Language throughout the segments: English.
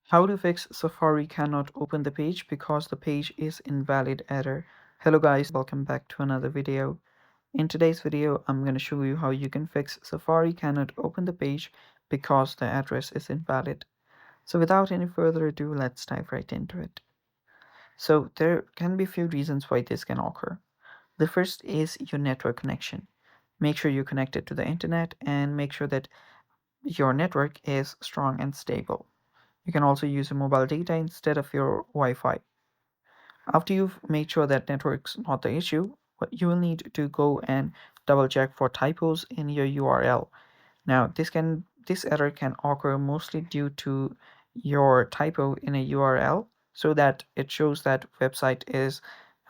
How to fix Safari cannot open the page because the page is invalid error. Hello guys, welcome back to another video. In today's video, I'm going to show you how you can fix Safari cannot open the page because the address is invalid. So without any further ado, let's dive right into it. So there can be a few reasons why this can occur. The first is your network connection. Make sure you're connected to the internet and make sure that your network is strong and stable. You can also use your mobile data instead of your Wi-Fi. After you've made sure that network's not the issue, what you will need to go and double check for typos in your URL. Now, this error can occur mostly due to your typo in a URL, so that it shows that website is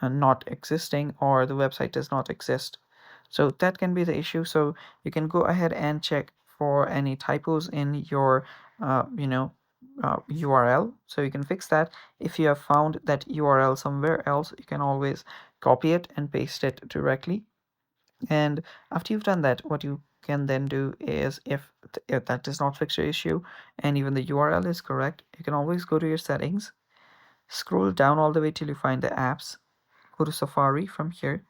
not existing or the website does not exist. So that can be the issue. So you can go ahead and check for any typos in your URL. So you can fix that. If you have found that URL somewhere else, you can always copy it and paste it directly. And after you've done that, what you can then do is, if that does not fix your issue and even the URL is correct, you can always go to your settings, scroll down all the way till you find the apps, go to Safari from here,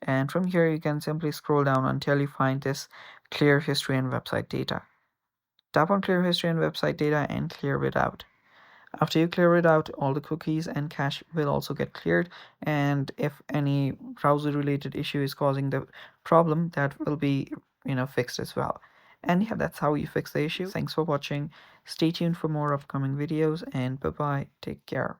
and from here you can simply scroll down until you find this clear history and website data. Tap on clear history and website data and clear it out. After you clear it out, all the cookies and cache will also get cleared, and if any browser related issue is causing the problem, that will be fixed as well. And yeah, that's how you fix the issue. Thanks for watching. Stay tuned for more upcoming videos, and bye bye. Take care.